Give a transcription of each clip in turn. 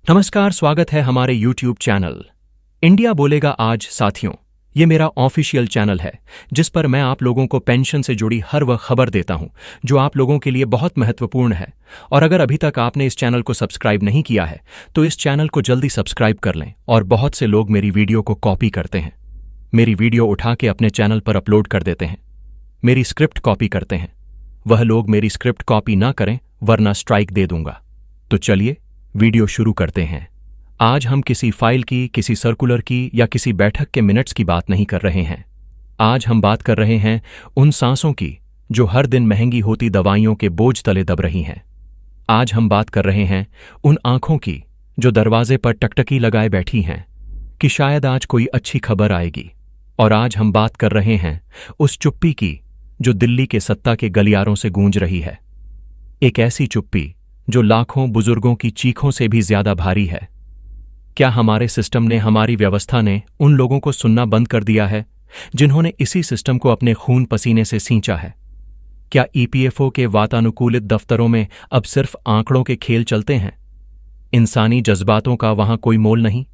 नमस्कार, स्वागत है हमारे YouTube चैनल इंडिया बोलेगा आज। साथियों, ये मेरा ऑफिशियल चैनल है जिस पर मैं आप लोगों को पेंशन से जुड़ी हर वह खबर देता हूं जो आप लोगों के लिए बहुत महत्वपूर्ण है। और अगर अभी तक आपने इस चैनल को सब्सक्राइब नहीं किया है तो इस चैनल को जल्दी सब्सक्राइब कर लें। और बहुत से लोग मेरी वीडियो को कॉपी करते हैं, मेरी वीडियो उठा के अपने चैनल पर अपलोड कर देते हैं, मेरी स्क्रिप्ट कॉपी करते हैं। वह लोग मेरी स्क्रिप्ट कॉपी ना करें वरना स्ट्राइक दे दूंगा। तो चलिए वीडियो शुरू करते हैं। आज हम किसी फाइल की, किसी सर्कुलर की या किसी बैठक के मिनट्स की बात नहीं कर रहे हैं। आज हम बात कर रहे हैं उन सांसों की जो हर दिन महंगी होती दवाइयों के बोझ तले दब रही हैं। आज हम बात कर रहे हैं उन आंखों की जो दरवाजे पर टकटकी लगाए बैठी हैं कि शायद आज कोई अच्छी खबर आएगी। और आज हम बात कर रहे हैं उस चुप्पी की जो दिल्ली के सत्ता के गलियारों से गूंज रही है। एक ऐसी चुप्पी जो लाखों बुजुर्गों की चीखों से भी ज्यादा भारी है। क्या हमारे सिस्टम ने, हमारी व्यवस्था ने उन लोगों को सुनना बंद कर दिया है जिन्होंने इसी सिस्टम को अपने खून पसीने से सींचा है? क्या ईपीएफओ के वातानुकूलित दफ्तरों में अब सिर्फ आंकड़ों के खेल चलते हैं? इंसानी जज्बातों का वहां कोई मोल नहीं?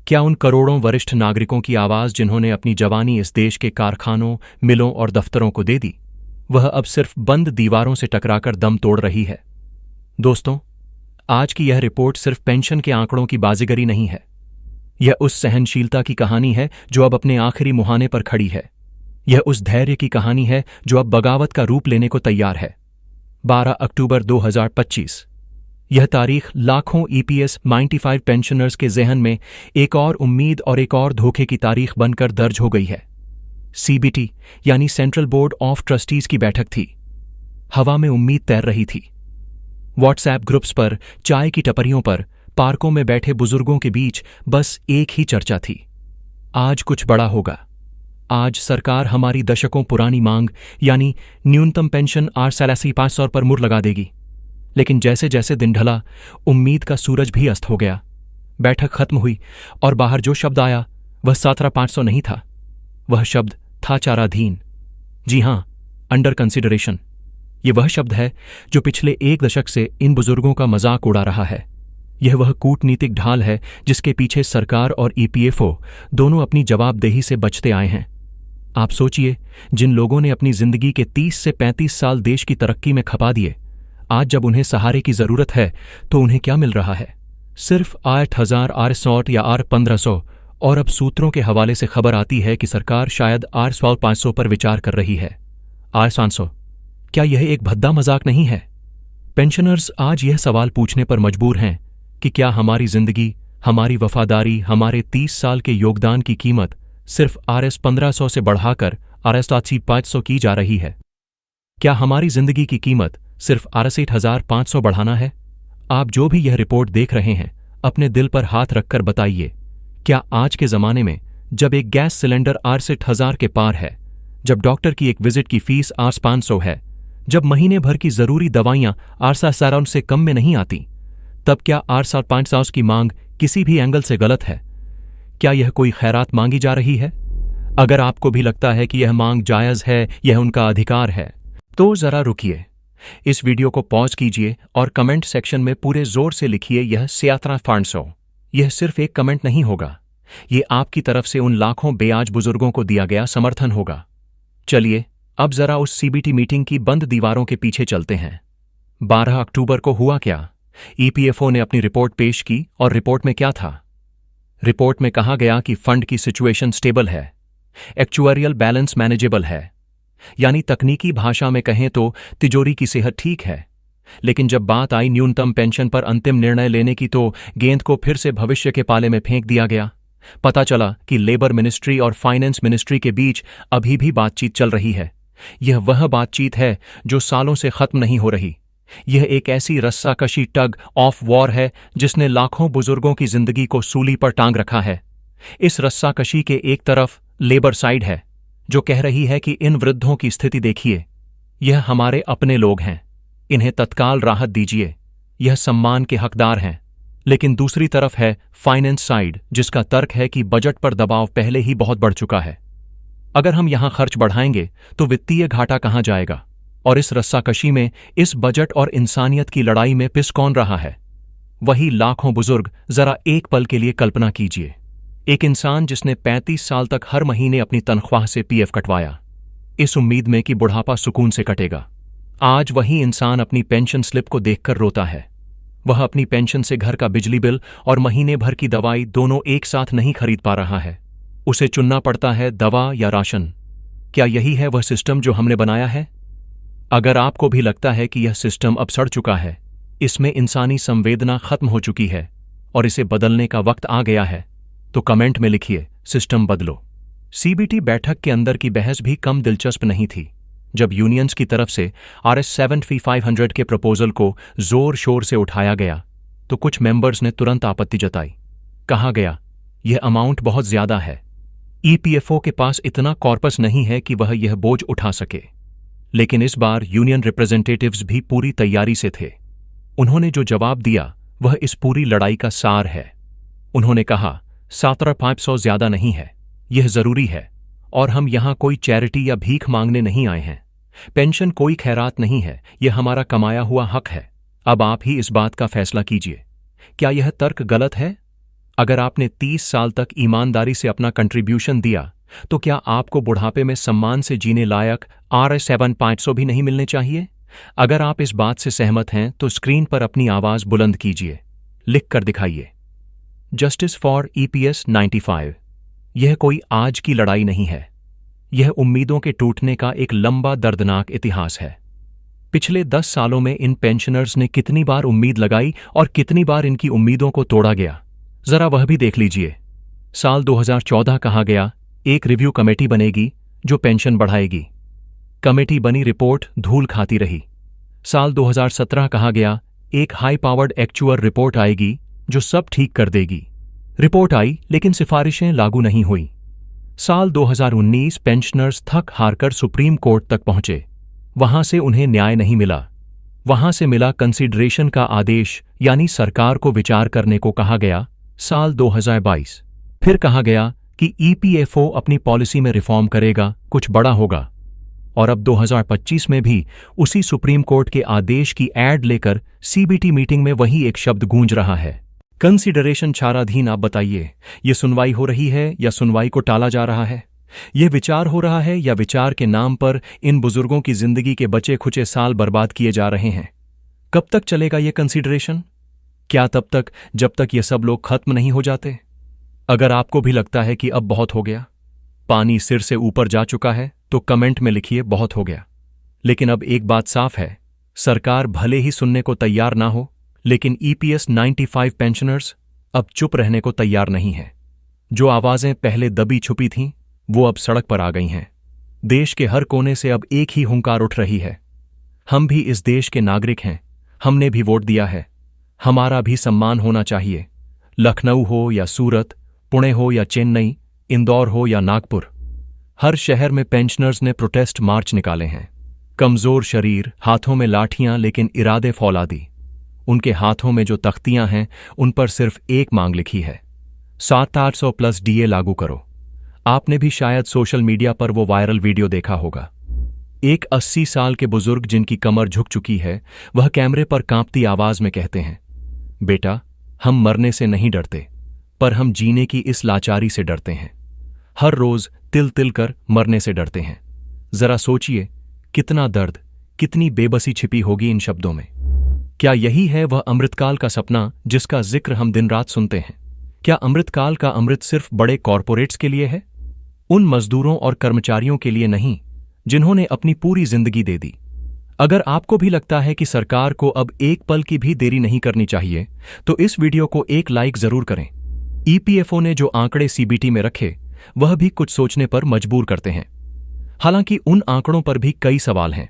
क्या उन करोड़ों वरिष्ठ नागरिकों की आवाज जिन्होंने अपनी जवानी इस देश के कारखानों, मिलों और दफ्तरों को दे दी, वह अब सिर्फ बंद दीवारों से टकराकर दम तोड़ रही है? दोस्तों, आज की यह रिपोर्ट सिर्फ पेंशन के आंकड़ों की बाजीगरी नहीं है। यह उस सहनशीलता की कहानी है जो अब अपने आखिरी मुहाने पर खड़ी है। यह उस धैर्य की कहानी है जो अब बगावत का रूप लेने को तैयार है। 12 अक्टूबर 2025। यह तारीख लाखों ईपीएस 95 पेंशनर्स के ज़हन में एक और उम्मीद और एक और धोखे की तारीख बनकर दर्ज हो गई है। सीबीटी यानी सेंट्रल बोर्ड ऑफ ट्रस्टीज की बैठक थी। हवा में उम्मीद तैर रही थी। व्हाट्सएप ग्रुप्स पर, चाय की टपरियों पर, पार्कों में बैठे बुजुर्गों के बीच बस एक ही चर्चा थी, आज कुछ बड़ा होगा। आज सरकार हमारी दशकों पुरानी मांग यानी न्यूनतम पेंशन आर 500 पर मुहर लगा देगी। लेकिन जैसे जैसे दिन ढला, उम्मीद का सूरज भी अस्त हो गया। बैठक खत्म हुई और बाहर जो शब्द आया वह 17,500 नहीं था, वह शब्द था चाराधीन। जी हां, अंडर कंसिडरेशन। ये वह शब्द है जो पिछले एक दशक से इन बुजुर्गों का मजाक उड़ा रहा है। यह वह कूटनीतिक ढाल है जिसके पीछे सरकार और ईपीएफओ दोनों अपनी जवाबदेही से बचते आए हैं। आप सोचिए, जिन लोगों ने अपनी जिंदगी के 30 से 35 साल देश की तरक्की में खपा दिए, आज जब उन्हें सहारे की जरूरत है तो उन्हें क्या मिल रहा है? सिर्फ 8,000, R100 या R1500। और अब सूत्रों के हवाले से खबर आती है कि सरकार शायद R500 पर विचार कर रही है। R700। क्या यह एक भद्दा मजाक नहीं है? पेंशनर्स आज यह सवाल पूछने पर मजबूर हैं कि क्या हमारी जिंदगी, हमारी वफादारी, हमारे 30 साल के योगदान की कीमत सिर्फ RS1500 से बढ़ाकर RS500 की जा रही है? क्या हमारी जिंदगी की कीमत सिर्फ RS8,500 बढ़ाना है? आप जो भी यह रिपोर्ट देख रहे हैं, अपने दिल पर हाथ रखकर बताइए, क्या आज के जमाने में जब एक गैस सिलेंडर RS8,000 के पार है, जब डॉक्टर की एक विजिट की फीस RS500 है, जब महीने भर की जरूरी दवाइयां RS700 से कम में नहीं आती, तब क्या RS500 की मांग किसी भी एंगल से गलत है? क्या यह कोई खैरात मांगी जा रही है? अगर आपको भी लगता है कि यह मांग जायज है, यह उनका अधिकार है, तो जरा रुकिए, इस वीडियो को पॉज कीजिए और कमेंट सेक्शन में पूरे जोर से लिखिए यह 17,500। यह सिर्फ एक कमेंट नहीं होगा, ये आपकी तरफ से उन लाखों बेआज बुजुर्गों को दिया गया समर्थन होगा। चलिए अब जरा उस सीबीटी मीटिंग की बंद दीवारों के पीछे चलते हैं। 12 अक्टूबर को हुआ क्या? ईपीएफओ ने अपनी रिपोर्ट पेश की और रिपोर्ट में क्या था? रिपोर्ट में कहा गया कि फंड की सिचुएशन स्टेबल है, एक्चुअरियल बैलेंस मैनेजेबल है, यानी तकनीकी भाषा में कहें तो तिजोरी की सेहत ठीक है। लेकिन जब बात आई न्यूनतम पेंशन पर अंतिम निर्णय लेने की तो गेंद को फिर से भविष्य के पाले में फेंक दिया गया। पता चला कि लेबर मिनिस्ट्री और फाइनेंस मिनिस्ट्री के बीच अभी भी बातचीत चल रही है। यह वह बातचीत है जो सालों से खत्म नहीं हो रही। यह एक ऐसी रस्साकशी, टग ऑफ वॉर है जिसने लाखों बुजुर्गों की जिंदगी को सूली पर टांग रखा है। इस रस्साकशी के एक तरफ लेबर साइड है जो कह रही है कि इन वृद्धों की स्थिति देखिए, यह हमारे अपने लोग हैं, इन्हें तत्काल राहत दीजिए, यह सम्मान के हकदार हैं। लेकिन दूसरी तरफ है फाइनेंस साइड जिसका तर्क है कि बजट पर दबाव पहले ही बहुत बढ़ चुका है। अगर हम यहां खर्च बढ़ाएंगे तो वित्तीय घाटा कहां जाएगा? और इस रस्साकशी में, इस बजट और इंसानियत की लड़ाई में पिस कौन रहा है? वही लाखों बुजुर्ग, जरा एक पल के लिए कल्पना कीजिए। एक इंसान जिसने 35 साल तक हर महीने अपनी तनख्वाह से पीएफ कटवाया, इस उम्मीद में कि बुढ़ापा सुकून से कटेगा। आज वही इंसान अपनी पेंशन स्लिप को देखकर रोता है। वह अपनी पेंशन से घर का बिजली बिल और महीने भर की दवाई दोनों एक साथ नहीं खरीद पा रहा है। उसे चुनना पड़ता है दवा या राशन। क्या यही है वह सिस्टम जो हमने बनाया है? अगर आपको भी लगता है कि यह सिस्टम अब सड़ चुका है, इसमें इंसानी संवेदना खत्म हो चुकी है और इसे बदलने का वक्त आ गया है, तो कमेंट में लिखिए सिस्टम बदलो। सीबीटी बैठक के अंदर की बहस भी कम दिलचस्प नहीं थी। जब यूनियंस की तरफ से RS 7500 के प्रपोजल को जोर शोर से उठाया गया, तो कुछ मेंबर्स ने तुरंत आपत्ति जताई। कहा गया, यह अमाउंट बहुत ज्यादा है। EPFO के पास इतना कॉर्पस नहीं है कि वह यह बोझ उठा सके। लेकिन इस बार यूनियन रिप्रेजेंटेटिव्स भी पूरी तैयारी से थे। उन्होंने जो जवाब दिया वह इस पूरी लड़ाई का सार है। उन्होंने कहा, 17,500 ज्यादा नहीं है, यह जरूरी है, और हम यहां कोई चैरिटी या भीख मांगने नहीं आए हैं। पेंशन कोई खैरात नहीं है, यह हमारा कमाया हुआ हक है। अब आप ही इस बात का फैसला कीजिए। क्या यह तर्क गलत है? अगर आपने 30 साल तक ईमानदारी से अपना कंट्रीब्यूशन दिया, तो क्या आपको बुढ़ापे में सम्मान से जीने लायक RS 7500 भी नहीं मिलने चाहिए? अगर आप इस बात से सहमत हैं तो स्क्रीन पर अपनी आवाज बुलंद कीजिए, लिख कर दिखाइए, जस्टिस फॉर EPS 95। यह कोई आज की लड़ाई नहीं है, यह उम्मीदों के टूटने का एक लंबा दर्दनाक इतिहास है। पिछले 10 सालों में इन पेंशनर्स ने कितनी बार उम्मीद लगाई और कितनी बार इनकी उम्मीदों को तोड़ा गया, जरा वह भी देख लीजिए। साल 2014 कहा गया, एक रिव्यू कमेटी बनेगी जो पेंशन बढ़ाएगी। कमेटी बनी, रिपोर्ट धूल खाती रही। साल 2017 कहा गया, एक हाई पावर्ड एक्चुअर रिपोर्ट आएगी जो सब ठीक कर देगी। रिपोर्ट आई, लेकिन सिफारिशें लागू नहीं हुई। साल 2019 पेंशनर्स थक हारकर सुप्रीम कोर्ट तक पहुंचे। वहां से उन्हें न्याय नहीं मिला। वहां से मिला कंसीडरेशन का आदेश, यानी सरकार को विचार करने को कहा गया। साल 2022 फिर कहा गया कि EPFO अपनी पॉलिसी में रिफॉर्म करेगा, कुछ बड़ा होगा। और अब 2025 में भी उसी सुप्रीम कोर्ट के आदेश की एड लेकर CBT मीटिंग में वही एक शब्द गूंज रहा है, कंसीडरेशन छाराधीन। आप बताइए, ये सुनवाई हो रही है या सुनवाई को टाला जा रहा है? यह विचार हो रहा है या विचार के नाम पर इन बुजुर्गों की जिंदगी के बचे खुचे साल बर्बाद किए जा रहे हैं? कब तक चलेगा ये कंसीडरेशन? क्या तब तक जब तक ये सब लोग खत्म नहीं हो जाते? अगर आपको भी लगता है कि अब बहुत हो गया, पानी सिर से ऊपर जा चुका है, तो कमेंट में लिखिए बहुत हो गया। लेकिन अब एक बात साफ है, सरकार भले ही सुनने को तैयार ना हो, लेकिन EPS 95 पेंशनर्स अब चुप रहने को तैयार नहीं है। जो आवाजें पहले दबी छुपी थीं, वो अब सड़क पर आ गई हैं। देश के हर कोने से अब एक ही हुंकार उठ रही है, हम भी इस देश के नागरिक हैं, हमने भी वोट दिया है, हमारा भी सम्मान होना चाहिए। लखनऊ हो या सूरत, पुणे हो या चेन्नई, इंदौर हो या नागपुर, हर शहर में पेंशनर्स ने प्रोटेस्ट मार्च निकाले हैं। कमजोर शरीर, हाथों में लाठियां, लेकिन इरादे फौलादी। उनके हाथों में जो तख्तियां हैं, उन पर सिर्फ एक मांग लिखी है, 7,800 प्लस DA लागू करो। आपने भी शायद सोशल मीडिया पर वो वायरल वीडियो देखा होगा। एक 80 साल के बुजुर्ग जिनकी कमर झुक चुकी है, वह कैमरे पर कांपती आवाज में कहते हैं, बेटा, हम मरने से नहीं डरते, पर हम जीने की इस लाचारी से डरते हैं। हर रोज तिल तिल कर मरने से डरते हैं। जरा सोचिए, कितना दर्द, कितनी बेबसी छिपी होगी इन शब्दों में। क्या यही है वह अमृतकाल का सपना जिसका जिक्र हम दिन रात सुनते हैं? क्या अमृतकाल का अमृत सिर्फ बड़े कॉरपोरेट्स के लिए है, उन मजदूरों और कर्मचारियों के लिए नहीं जिन्होंने अपनी पूरी जिंदगी दे दी? अगर आपको भी लगता है कि सरकार को अब एक पल की भी देरी नहीं करनी चाहिए, तो इस वीडियो को एक लाइक जरूर करें। EPFO ने जो आंकड़े CBT में रखे, वह भी कुछ सोचने पर मजबूर करते हैं। हालांकि उन आंकड़ों पर भी कई सवाल हैं।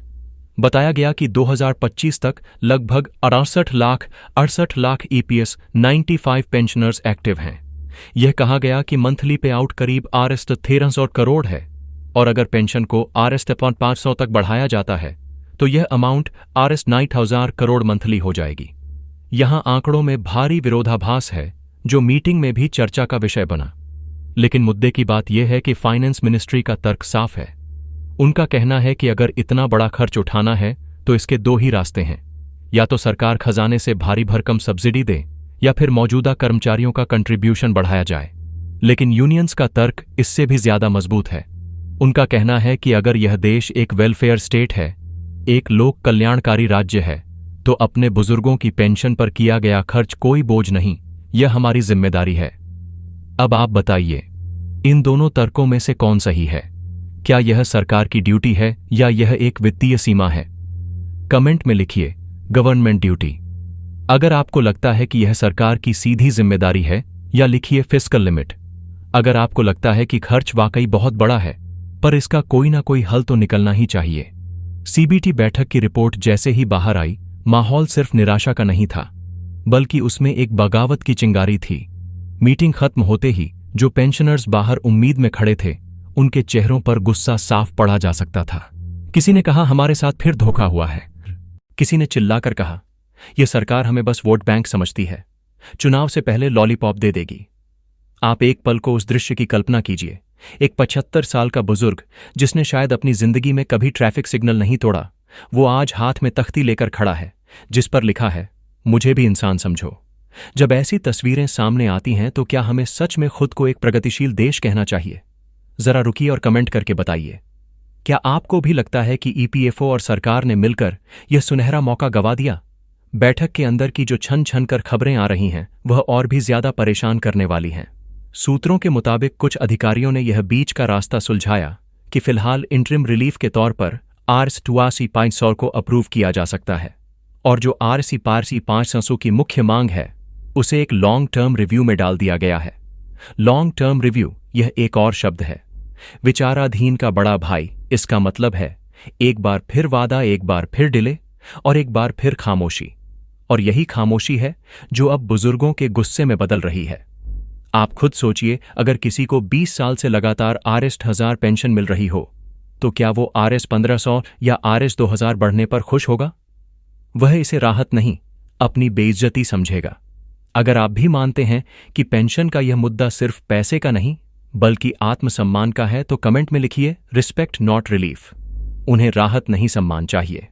बताया गया कि 2025 तक लगभग 68 लाख EPS 95 पेंशनर्स एक्टिव हैं। यह कहा गया कि मंथली पे आउट करीब RS 1300 करोड़ है, और अगर पेंशन को RS 500 तक बढ़ाया जाता है तो यह अमाउंट RS 9,000 करोड़ मंथली हो जाएगी। यहां आंकड़ों में भारी विरोधाभास है, जो मीटिंग में भी चर्चा का विषय बना। लेकिन मुद्दे की बात यह है कि फाइनेंस मिनिस्ट्री का तर्क साफ है। उनका कहना है कि अगर इतना बड़ा खर्च उठाना है तो इसके दो ही रास्ते हैं, या तो सरकार खजाने से भारी भरकम सब्सिडी दे, या फिर मौजूदा कर्मचारियों का कंट्रीब्यूशन बढ़ाया जाए। लेकिन यूनियंस का तर्क इससे भी ज्यादा मजबूत है। उनका कहना है कि अगर यह देश एक वेलफेयर स्टेट है, एक लोक कल्याणकारी राज्य है, तो अपने बुजुर्गों की पेंशन पर किया गया खर्च कोई बोझ नहीं, यह हमारी जिम्मेदारी है। अब आप बताइए, इन दोनों तर्कों में से कौन सही है? क्या यह सरकार की ड्यूटी है या यह एक वित्तीय सीमा है? कमेंट में लिखिए गवर्नमेंट ड्यूटी अगर आपको लगता है कि यह सरकार की सीधी जिम्मेदारी है, या लिखिए फिस्कल लिमिट अगर आपको लगता है कि खर्च वाकई बहुत बड़ा है, पर इसका कोई ना कोई हल तो निकलना ही चाहिए। सीबीटी बैठक की रिपोर्ट जैसे ही बाहर आई, माहौल सिर्फ निराशा का नहीं था, बल्कि उसमें एक बगावत की चिंगारी थी। मीटिंग खत्म होते ही जो पेंशनर्स बाहर उम्मीद में खड़े थे, उनके चेहरों पर गुस्सा साफ पढ़ा जा सकता था। किसी ने कहा, हमारे साथ फिर धोखा हुआ है। किसी ने चिल्लाकर कहा, यह सरकार हमें बस वोट बैंक समझती है, चुनाव से पहले लॉलीपॉप दे देगी। आप एक पल को उस दृश्य की कल्पना कीजिए। एक 75 साल का बुजुर्ग, जिसने शायद अपनी जिंदगी में कभी ट्रैफिक सिग्नल नहीं तोड़ा, वो आज हाथ में तख्ती लेकर खड़ा है जिस पर लिखा है, मुझे भी इंसान समझो। जब ऐसी तस्वीरें सामने आती हैं तो क्या हमें सच में खुद को एक प्रगतिशील देश कहना चाहिए? जरा रुकिए और कमेंट करके बताइए, क्या आपको भी लगता है कि ईपीएफओ और सरकार ने मिलकर यह सुनहरा मौका गंवा दिया? बैठक के अंदर की जो छन छन कर खबरें आ रही हैं, वह और भी ज्यादा परेशान करने वाली हैं। सूत्रों के मुताबिक कुछ अधिकारियों ने यह बीच का रास्ता सुलझाया कि फिलहाल इंटरिम रिलीफ के तौर पर Rs 82,500 को अप्रूव किया जा सकता है, और जो Rs 500 की मुख्य मांग है, उसे एक लॉन्ग टर्म रिव्यू में डाल दिया गया है। लॉन्ग टर्म रिव्यू, यह एक और शब्द है, विचाराधीन का बड़ा भाई। इसका मतलब है एक बार फिर वादा, एक बार फिर डिले, और एक बार फिर खामोशी। और यही खामोशी है जो अब बुजुर्गों के गुस्से में बदल रही है। आप खुद सोचिए, अगर किसी को 20 साल से लगातार Rs 1000 पेंशन मिल रही हो, तो क्या वो Rs 1500 या Rs 2000 बढ़ने पर खुश होगा? वह इसे राहत नहीं, अपनी बेइज्जती समझेगा। अगर आप भी मानते हैं कि पेंशन का यह मुद्दा सिर्फ पैसे का नहीं, बल्कि आत्मसम्मान का है, तो कमेंट में लिखिए रिस्पेक्ट नॉट रिलीफ। उन्हें राहत नहीं, सम्मान चाहिए।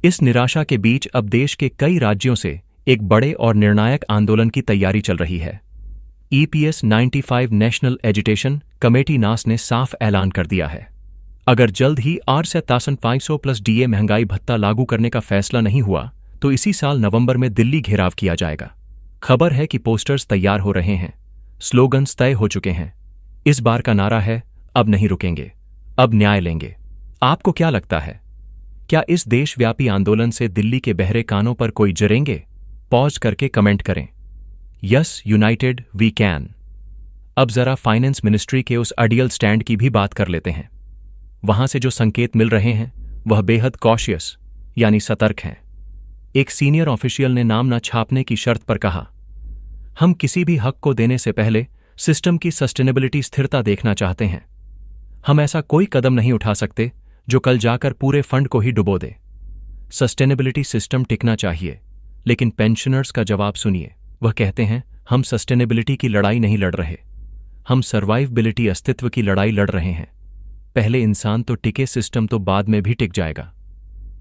इस निराशा के बीच अब देश के कई राज्यों से एक बड़े और निर्णायक आंदोलन की तैयारी चल रही है। EPS 95 नेशनल एजुटेशन कमेटी नास ने साफ ऐलान कर दिया है, अगर जल्द ही Rs 7500 प्लस DA महंगाई भत्ता लागू करने का फैसला नहीं हुआ, तो इसी साल नवंबर में दिल्ली घेराव किया जाएगा। खबर है कि पोस्टर्स तैयार हो रहे हैं, स्लोगन्स तय हो चुके हैं। इस बार का नारा है, अब नहीं रुकेंगे, अब न्याय लेंगे। आपको क्या लगता है, क्या इस देशव्यापी आंदोलन से दिल्ली के बहरे कानों पर कोई जरेंगे? पॉज करके कमेंट करें, यस यूनाइटेड वी कैन। अब जरा फाइनेंस मिनिस्ट्री के उस अडियल स्टैंड की भी बात कर लेते हैं। वहां से जो संकेत मिल रहे हैं, वह बेहद कॉशियस यानी सतर्क हैं। एक सीनियर ऑफिशियल ने नाम न छापने की शर्त पर कहा, हम किसी भी हक को देने से पहले सिस्टम की सस्टेनेबिलिटी, स्थिरता देखना चाहते हैं। हम ऐसा कोई कदम नहीं उठा सकते जो कल जाकर पूरे फंड को ही डुबो दे। सस्टेनेबिलिटी सिस्टम टिकना चाहिए, लेकिन पेंशनर्स का जवाब सुनिए। वह कहते हैं, हम सस्टेनेबिलिटी की लड़ाई नहीं लड़ रहे, हम सर्वाइवबिलिटी, अस्तित्व की लड़ाई लड़ रहे हैं। पहले इंसान तो टिके, सिस्टम तो बाद में भी टिक जाएगा।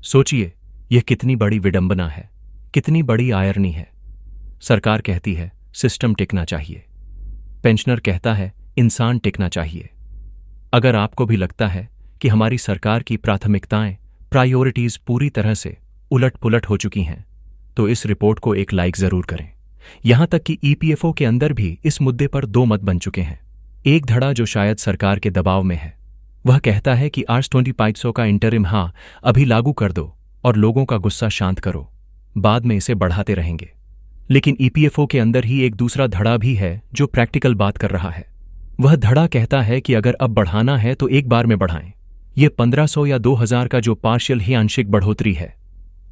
सोचिए, यह कितनी बड़ी विडंबना है, कितनी बड़ी आयरनी है। सरकार कहती है सिस्टम टिकना चाहिए, पेंशनर कहता है इंसान टिकना चाहिए। अगर आपको भी लगता है कि हमारी सरकार की प्राथमिकताएं, प्रायोरिटीज पूरी तरह से उलट पुलट हो चुकी हैं, तो इस रिपोर्ट को एक लाइक जरूर करें। यहां तक कि EPFO के अंदर भी इस मुद्दे पर दो मत बन चुके हैं। एक धड़ा जो शायद सरकार के दबाव में है, वह कहता है कि Rs 2500 का इंटरिम अभी लागू कर दो और लोगों का गुस्सा शांत करो, बाद में इसे बढ़ाते रहेंगे। लेकिन EPFO के अंदर ही एक दूसरा धड़ा भी है जो प्रैक्टिकल बात कर रहा है। वह धड़ा कहता है कि अगर अब बढ़ाना है तो एक बार में बढ़ाएं। ये 1500 या 2000 का जो पार्शियल ही आंशिक बढ़ोतरी है,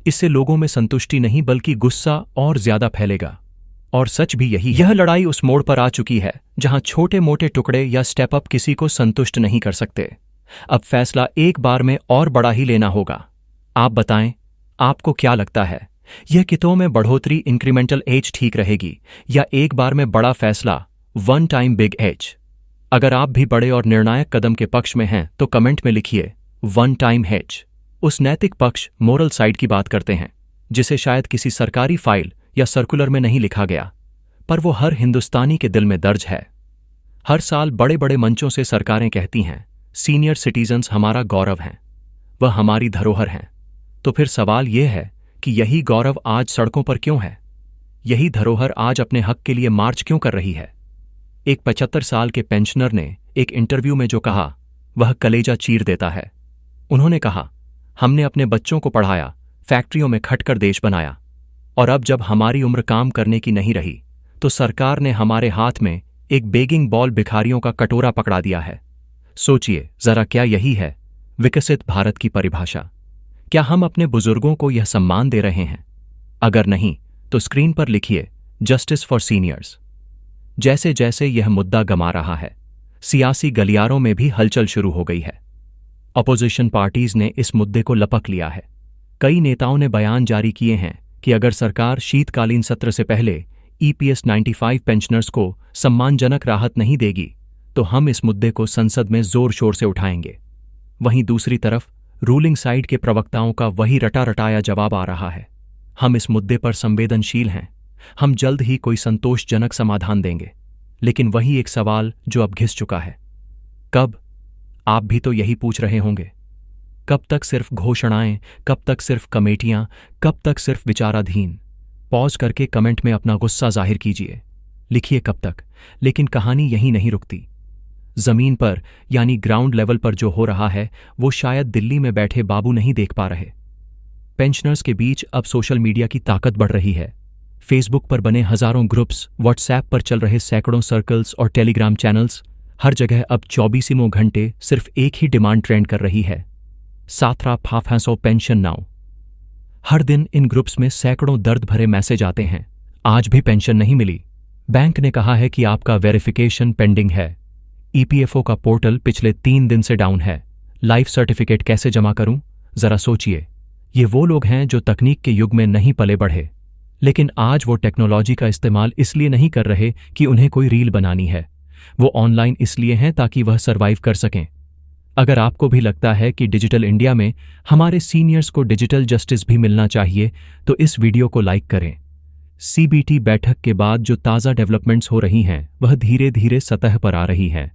इससे लोगों में संतुष्टि नहीं बल्कि गुस्सा और ज्यादा फैलेगा। और सच भी यही, यह लड़ाई उस मोड़ पर आ चुकी है जहां छोटे मोटे टुकड़े या स्टेप अप किसी को संतुष्ट नहीं कर सकते। अब फैसला एक बार में और बड़ा ही लेना होगा। आप बताएं, आपको क्या लगता है, यह कितों में बढ़ोतरी इंक्रीमेंटल एज ठीक रहेगी, या एक बार में बड़ा फैसला वन टाइम बिग एज? अगर आप भी बड़े और निर्णायक कदम के पक्ष में हैं तो कमेंट में लिखिए वन टाइम हेज। उस नैतिक पक्ष, मोरल साइड की बात करते हैं, जिसे शायद किसी सरकारी फाइल या सर्कुलर में नहीं लिखा गया, पर वो हर हिंदुस्तानी के दिल में दर्ज है। हर साल बड़े बड़े मंचों से सरकारें कहती हैं, सीनियर सिटीजन्स हमारा गौरव हैं, वह हमारी धरोहर हैं। तो फिर सवाल यह है कि यही गौरव आज सड़कों पर क्यों है? यही धरोहर आज अपने हक के लिए मार्च क्यों कर रही है? एक 75 साल के पेंशनर ने एक इंटरव्यू में जो कहा, वह कलेजा चीर देता है। उन्होंने कहा, हमने अपने बच्चों को पढ़ाया, फैक्ट्रियों में खटकर देश बनाया, और अब जब हमारी उम्र काम करने की नहीं रही तो सरकार ने हमारे हाथ में एक बेगिंग बॉल भिखारियों का कटोरा पकड़ा दिया है। सोचिए जरा, क्या यही है विकसित भारत की परिभाषा? क्या हम अपने बुजुर्गों को यह सम्मान दे रहे हैं? अगर नहीं तो स्क्रीन पर लिखिए, जस्टिस फॉर सीनियर्स। जैसे जैसे यह मुद्दा गमा रहा है, सियासी गलियारों में भी हलचल शुरू हो गई है। अपोजिशन पार्टीज ने इस मुद्दे को लपक लिया है। कई नेताओं ने बयान जारी किए हैं कि अगर सरकार शीतकालीन सत्र से पहले EPS 95 पेंशनर्स को सम्मानजनक राहत नहीं देगी तो हम इस मुद्दे को संसद में जोर शोर से उठाएंगे। वहीं दूसरी तरफ रूलिंग साइड के प्रवक्ताओं का वही रटा रटाया जवाब आ रहा है, हम इस मुद्दे पर संवेदनशील हैं, हम जल्द ही कोई संतोषजनक समाधान देंगे। लेकिन वही एक सवाल जो अब घिस चुका है, कब? आप भी तो यही पूछ रहे होंगे। कब तक सिर्फ घोषणाएं, कब तक सिर्फ कमेटियां, कब तक सिर्फ विचाराधीन? पॉज करके कमेंट में अपना गुस्सा जाहिर कीजिए, लिखिए कब तक। लेकिन कहानी यहीं नहीं रुकती। जमीन पर यानी ग्राउंड लेवल पर जो हो रहा है वो शायद दिल्ली में बैठे बाबू नहीं देख पा रहे। पेंशनर्स के बीच अब सोशल मीडिया की ताकत बढ़ रही है। फेसबुक पर बने हजारों ग्रुप्स, व्हाट्सएप पर चल रहे सैकड़ों सर्कल्स और टेलीग्राम चैनल्स, हर जगह अब 24 घंटे सिर्फ एक ही डिमांड ट्रेंड कर रही है, साथरा फाफांसो पेंशन नाउ। हर दिन इन ग्रुप्स में सैकड़ों दर्द भरे मैसेज आते हैं, आज भी पेंशन नहीं मिली, बैंक ने कहा है कि आपका वेरिफिकेशन पेंडिंग है, EPFO का पोर्टल पिछले 3 दिन से डाउन है, लाइफ सर्टिफिकेट कैसे जमा करूं? जरा सोचिए, ये वो लोग हैं जो तकनीक के युग में नहीं पले बढ़े, लेकिन आज वो टेक्नोलॉजी का इस्तेमाल इसलिए नहीं कर रहे कि उन्हें कोई रील बनानी है, वो ऑनलाइन इसलिए हैं ताकि वह सर्वाइव कर सकें। अगर आपको भी लगता है कि डिजिटल इंडिया में हमारे सीनियर्स को डिजिटल जस्टिस भी मिलना चाहिए तो इस वीडियो को लाइक करें। CBT बैठक के बाद जो ताज़ा डेवलपमेंट्स हो रही हैं वह धीरे धीरे सतह पर आ रही हैं।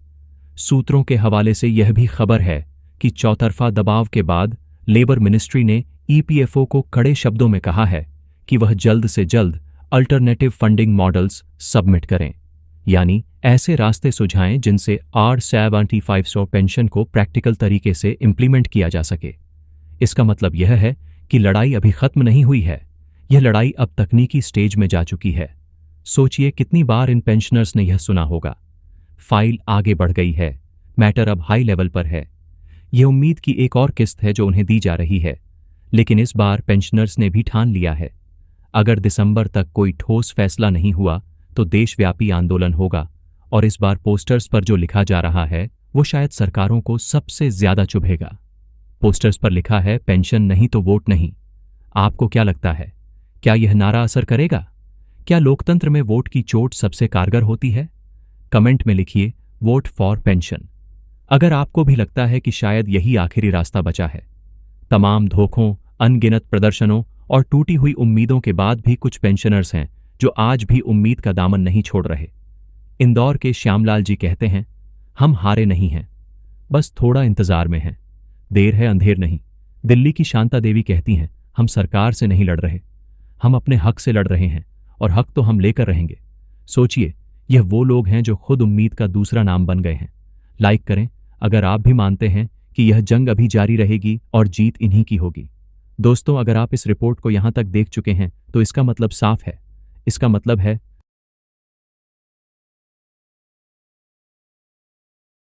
सूत्रों के हवाले से यह भी खबर है कि चौतरफा दबाव के बाद लेबर मिनिस्ट्री ने EPFO को कड़े शब्दों में कहा है कि वह जल्द से जल्द अल्टरनेटिव फंडिंग मॉडल्स सबमिट करें, यानी ऐसे रास्ते सुझाएं जिनसे R7500 पेंशन को प्रैक्टिकल तरीके से इम्प्लीमेंट किया जा सके। इसका मतलब यह है कि लड़ाई अभी खत्म नहीं हुई है, यह लड़ाई अब तकनीकी स्टेज में जा चुकी है। सोचिए कितनी बार इन पेंशनर्स ने यह सुना होगा, फाइल आगे बढ़ गई है, मैटर अब हाई लेवल पर है। यह उम्मीद की एक और किस्त है जो उन्हें दी जा रही है। लेकिन इस बार पेंशनर्स ने भी ठान लिया है, अगर दिसंबर तक कोई ठोस फैसला नहीं हुआ तो देशव्यापी आंदोलन होगा। और इस बार पोस्टर्स पर जो लिखा जा रहा है वो शायद सरकारों को सबसे ज्यादा चुभेगा। पोस्टर्स पर लिखा है, पेंशन नहीं तो वोट नहीं। आपको क्या लगता है, क्या यह नारा असर करेगा? क्या लोकतंत्र में वोट की चोट सबसे कारगर होती है? कमेंट में लिखिए, वोट फॉर पेंशन। अगर आपको भी लगता है कि शायद यही आखिरी रास्ता बचा है। तमाम धोखों, अनगिनत प्रदर्शनों और टूटी हुई उम्मीदों के बाद भी कुछ पेंशनर्स हैं जो आज भी उम्मीद का दामन नहीं छोड़ रहे। इंदौर के श्यामलाल जी कहते हैं, हम हारे नहीं हैं, बस थोड़ा इंतजार में हैं, देर है अंधेर नहीं। दिल्ली की शांता देवी कहती हैं, हम सरकार से नहीं लड़ रहे, हम अपने हक से लड़ रहे हैं और हक तो हम लेकर रहेंगे। सोचिए, यह वो लोग हैं जो खुद उम्मीद का दूसरा नाम बन गए हैं। लाइक करें अगर आप भी मानते हैं कि यह जंग अभी जारी रहेगी और जीत इन्हीं की होगी। दोस्तों, अगर आप इस रिपोर्ट को यहां तक देख चुके हैं तो इसका मतलब साफ है, इसका मतलब है